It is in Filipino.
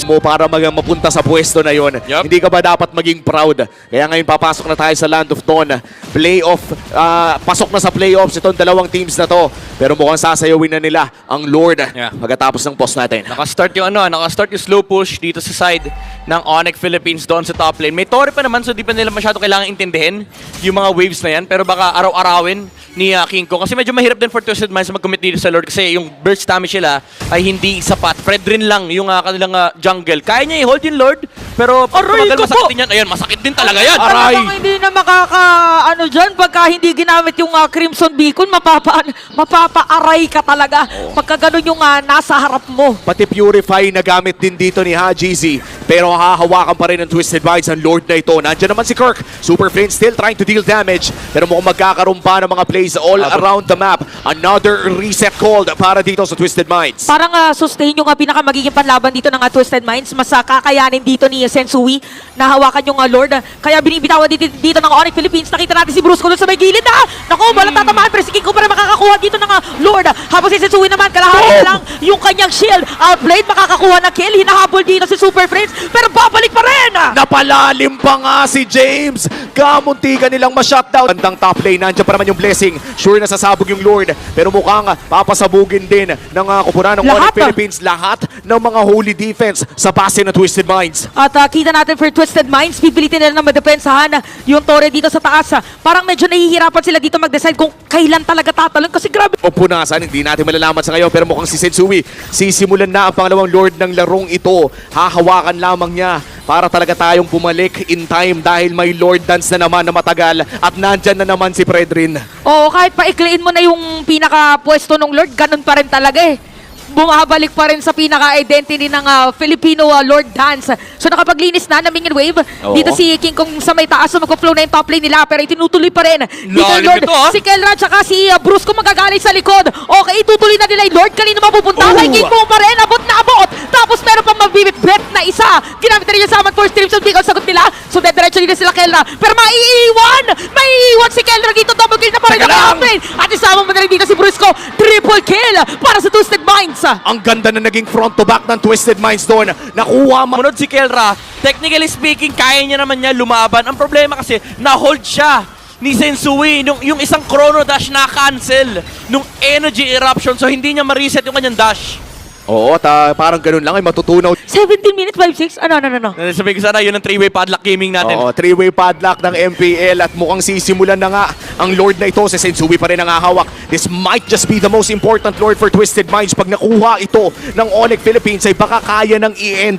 mo para mapunta sa pwesto na yon. Yup. Hindi ka ba dapat maging proud? Kaya ngayon papasok na tayo sa Land of Dawn. Playoff, pasok na sa playoffs itong dalawang teams na to. Pero mukhang sasayawin na nila ang Lord pagkatapos ng post natin. Naka-start yung slow push dito sa side ng Onyx Philippines doon sa top lane. May Torre pa naman, so di pa nila masyado kailangan intindihin yung mga waves na yan. Pero baka araw-arawin ni King Kong. Kasi medyo mahirap din for Twisted Minds mag-commit dito sa Lord kasi yung burst damage nila ay hindi sapat. Fredrin lang yung kanilang jungle. Kaya niya i-hold yung Lord, pero pag tumagal masakit din yan. Ayun, masakit din talaga yan. Aray! Talagang hindi na dyan, pagka hindi ginamit yung Crimson Beacon, mapapaaray ka talaga. Pagka ganun yung nasa harap mo. Pati Purify na gamit din dito ni Hajizi. Pero hahawakan pa rin ng Twisted Minds ang Lord na ito. Nandiyan naman si Kirk. Super Flynn still trying to deal damage. Pero mukhang magkakaroon pa ng mga plays all around the map. Another reset called para dito sa Twisted Minds. Parang sustain yung pinakamagiging panlaban dito ng Twisted Minds. Mas kakayanin dito ni Sensui na hawakan yung Lord. Kaya binibitawan dito ng Onyx Philippines. Nakita natin si Brusco doon sa may gilid. Naku, walang tatamaan. Pero si King Kong pa rin makakakuha dito ng Lord. Habang si Sensui naman, kalahati na lang yung kanyang shield. Outplayed, makakakuha ng kill. Hinahabol dito si Super Friends. Pero babalik pa rin! Napalalim pa nga si James. Kamuntikan nilang ma-shutdown. Bandang top lane, nandiyan pa naman yung blessing. Sure na sasabog yung Lord. Pero mukhang papasabugin din ng kupunan ng Onyx Philippines lahat ng mga holy defense sa base ng Twisted Minds. At kita natin for Twisted Minds, pipilitin nila na madepensahan yung Torre dito sa taas. Parang medyo nahihirapan sila dito mag-decide kung kailan talaga tatalon kasi grabe. O punasan, hindi natin malalaman sa ngayon. Pero mukhang si Sensui, sisimulan na ang pangalawang Lord ng larong ito. Hahawakan lamang niya para talaga tayong bumalik in time dahil may Lord Dance na naman na matagal at nandyan na naman si Fredrin. Oo, kahit paikliin mo na yung pinaka-pwesto ng Lord, ganun pa rin talaga eh. Bumabalik pa rin sa pinaka-identity ng Filipino Lord Dance. So nakapaglinis na minion wave. Dito si King Kong sa may taas. So magpo-flow na yung top lane nila pero itinutuloy pa rin. Dito yung Lord, si Kelra at si Brusco magagalit sa likod. Okay, itutuloy na nila yung Lord. Kanina mapupunta kay King Kong pa rin. Abot na abot. Tapos meron pang magbibit-bet na isa. Ginamit na rin yung Summon Force Stream. So bigong sagot nila. So diretso nila sila Kelra. Pero maiiwan si Kelra dito. Double kill na pa rin ang top lane. At isama mo na rin dito si Brusco. Triple kill para sa Twisted Minds. Ang ganda na naging front to back ng Twisted Minds doon. Nakuha Munod si Kelra, technically speaking, kaya niya naman niya lumaban. Ang problema kasi, na-hold siya ni Sensui. Yung isang chrono dash na cancel nung energy eruption. So hindi niya ma-reset yung kanyang dash. Oo, parang ganun lang ay matutunaw. 17 minutes, 5-6? Ano? Sabi ko sana, yun ang 3-way padlock gaming natin. Oo, 3-way padlock ng MPL at mukhang sisimulan na nga ang Lord na ito. Si Sensui pa rin ang hahawak. This might just be the most important Lord for Twisted Minds. Pag nakuha ito ng Onyx Philippines ay baka kaya ng i-end